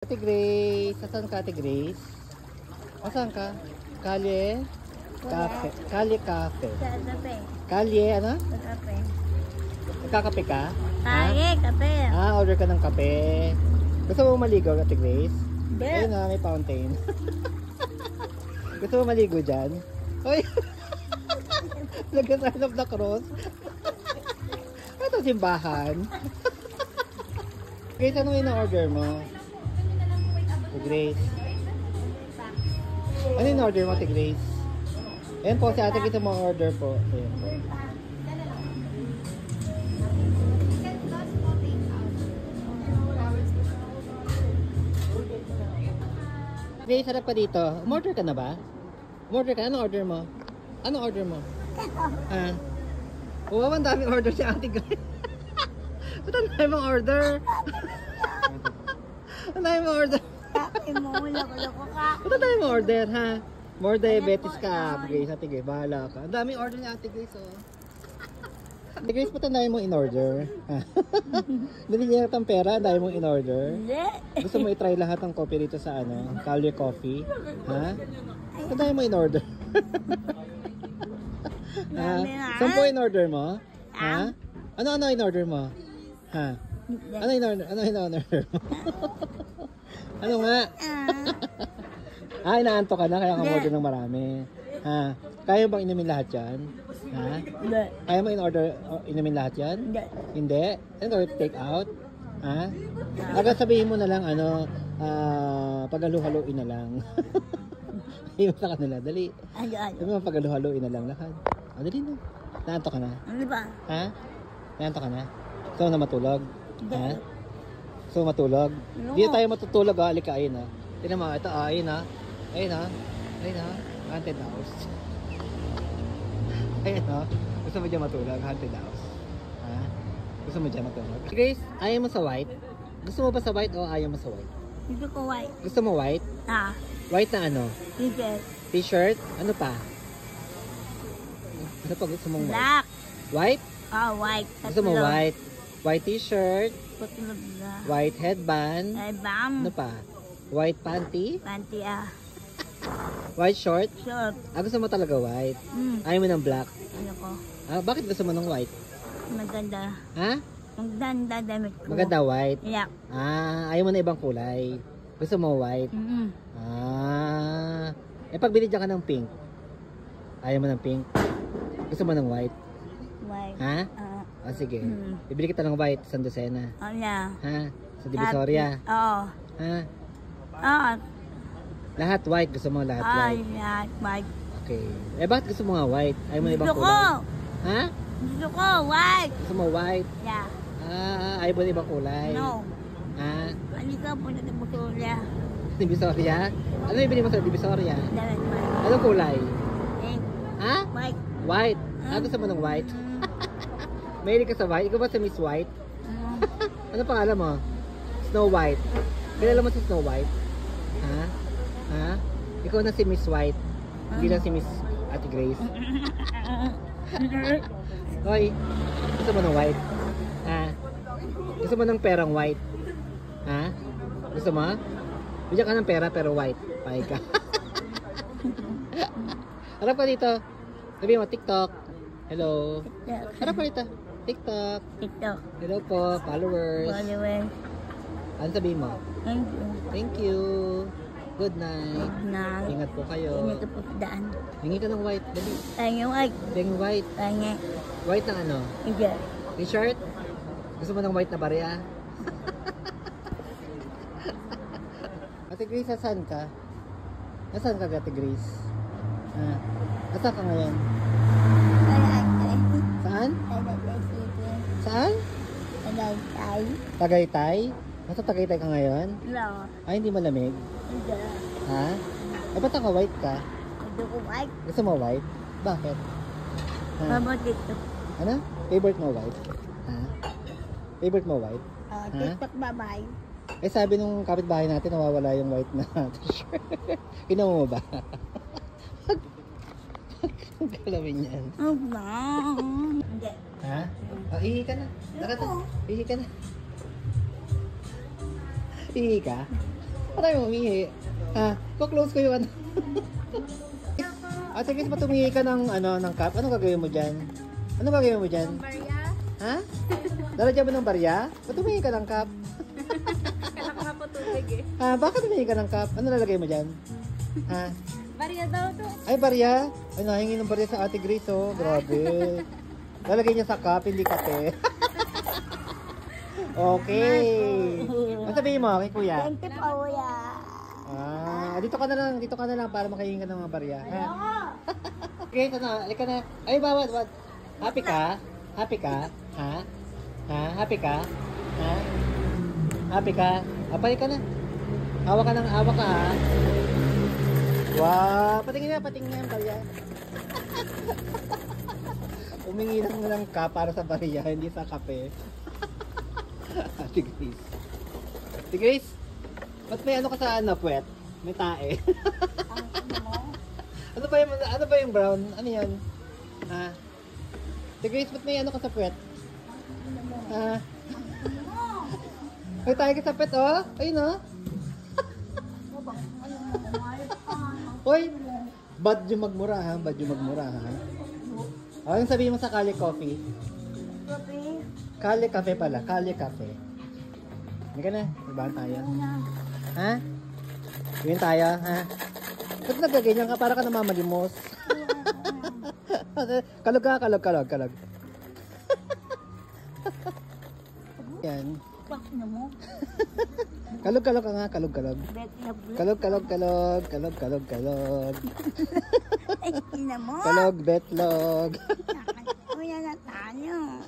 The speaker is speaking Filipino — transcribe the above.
Ate Grace, asan ka Ate Grace? Asan ka? Kalye? Cafe. Kalye Cafe. Kape. Kalye, ano? Kape. Nagkakape ka? Kaye, kape. Order ka ng kape. Gusto mo maligo, Ate Grace? Hindi. Ayun na, may fountain. Gusto mo maligo dyan? Uy! Nag-sign of the cross. Ito simbahan. Grace, anong in-order mo? Ate Grace. Ano in-order mo, Ate Grace? Ayan po, si ate kita mo order po. Ayan po. Grace, sarap ka dito. Umorder ka na ba? Umorder ka? Anong order mo? Anong order mo? Wow, ang daming order si Ate Grace. Ba't ang dami mong order? Ang dami mong order. Kape mo, loko-loko ka. Ba't ang dami mong order, ha? More diabetes ka, Grace. Ate Grace, bahala ka. Ang daming order ni Ate Grace, oh. Ate Grace, ba't ang dami mong in-order? Binigyan ka ng pera, ang dami mong in-order. Hindi. Gusto mo i-try lahat ng coffee dito sa Kalye Coffee? Ha? Ang dami mo in-order. Ha? Saan po in-order mo? Ha? Ano in-order mo? Ha? Ano in-order mo? Ano nga? Inaanto ka na kaya ka order ng marami. Ha? Kaya bang inumin lahat yan? Ha? Hindi. Kaya mo in-order inumin lahat yan? Hindi. Hindi? Ano gawin? Take out? Ha? Agad sabihin mo na lang pag-halu-haluin na lang. Iyon sa kanila. Dali. Sabi mo pag-halu-haluin na lang lahat. Dali na. Naanto ka na? Ano ba? Ha? Naanto ka na? Gusto mo na matulog? Ha? Gusto mo matulog? Hindi tayo matutulog ha. Halika, ayun ha. Tignan mo, ito ayun ha. Ayun ha. Ayun ha. Haunted house. Ayun ha. Gusto mo dyan matulog? Haunted house. Ha? Gusto mo dyan matulog? Grace, ayaw mo sa white? Gusto mo ba sa white o ayaw mo sa white? Gusto ko white. Gusto mo white? White na ano? T-shirt. T-shirt? Ano pa? Ano pa gusto mong white? Black. White? White. Gusto mo white? White t-shirt? Patulog na. White headband? Bam. Ano pa? White panty? Panty White short? Short. Gusto mo talaga white? Ayaw mo ng black? Ano ko? Bakit gusto mo ng white? Maganda. Ha? Maganda damit ko. Maganda white? Yeah. Ayaw mo na ibang kulay? Gusto mo white? Pag binigyan ka ng pink? Ayaw mo ng pink? Gusto mo ng white? White. Ha? Sige. Bibili kita ng white sa dosena. Yeah. Ha? Sa Divisoria? Oo. Ha? Lahat white. Gusto mo lahat white? Lahat white. Okay. Bakit gusto mo nga white? Ayaw mo na ibang Gusto kulay? ko! Ha? Gusto ko white! Gusto mo white? Yeah. Ayaw mo na ibang kulay? No. Ha? Halika po na Divisoria. Divisoria? Ano yung bili mo sa Divisoria? Damit white. Anong kulay? Pink. Ha? White. White? Gusto mo ng white? Mahilig ka sa white? Ikaw ba sa Miss White? Ano pangalan mo? Snow White. Kilala mo si Snow White? Ha? Ha? Ikaw na si Miss White. Hindi na si Miss Ate Grace. Hoy, gusto mo ng white? Ha? Gusto mo ng perang white? Ha? Gusto mo? Bigyan ka ng pera pero white. Pahay ka. Harap ka dito. Sabi mo, TikTok. Hello. Harap ka dito. TikTok. TikTok. Hello po, followers. Followers. Ano sabihin mo? Thank you. Thank you. Good night. Na. Ingat po kayo. Ingat po sa daan. Hingi ka ng white. Dali. Tanya white. Ding white. Tanya. White na ano? Iya. T-shirt? Gusto mo ng white na barya? Ate Grace, saan ka? Nasaan ka, Ate Grace? Nasaan ka ngayon? Saan? Saan? Tagaytay. Tagaytay? Nasa Tagaytay ka ngayon? No. Hindi malamig? Hindi. Ha? Ba't naka-white ka? Gusto ko white. Gusto mo white? Bakit? Mabuti. Ano? Favorite mo white? Ha? Favorite mo white? TikTok babay. Sabi nung kapitbahay natin, nawawala yung white na t-shirt. Kinuha mo ba? Huwag galawin yan. Hindi. Ha? Ihi ka na. Ihi ka na. Ihi ka. Ba't tayo umihi? Ha? Kuklose ko yung ano. Sige, ba't umihi ka ng, ng cup? Ano gagawin mo dyan? Ano gagawin mo dyan? Barya. Ha? Lalagyan mo ng barya? Ba't umihi ka ng cup? Kailangan ko nga po tubig eh. Bakit umihi ka ng cup? Ano lalagay mo dyan? Ha? Barya daw to. Ay, barya? Ay, nahingi ng barya sa Ate Grace, oh. Grabe. Lalagay niya sa cup, hindi kape. Okay. Ano sabihin mo kay kuya? Thank you po, kuya. Dito ka na lang para makahingi ka ng mga barya. Ha? Okay, ito na. Halika na. Ay, bawat. Happy ka? Happy ka? Ha? Ha? Happy ka? Ha? Happy ka? Apay ka na. Hawa ka ha. Wow! Patingin na yung barya. Umingi lang ka para sa barya, hindi sa kape. Ate Grace. Ate Grace, ba't may ano ka sa puwet? May tae. Ano ba yung brown? Ano yan? Ha? Ate Grace, ba't may ano ka sa puwet? Ha? May tae ka sa puwet, oh? Ayun, oh. Hoy, bad yung magmura ha. Ano sabihin mo sa Kali Coffee? Coffee. Kali Cafe pala. Kali Cafe. Hindi ka na. Ibahan tayo. Ha? Ibahan tayo, ha? Ba't nagkaganyan ka? Para ka namamalimos. Kalog. Yan. Pak na mo. Kalog ka nga. Kalog. Bet na bro. Kalog. Ay, ina mo. Kalog, betlog. Kuya na tayo.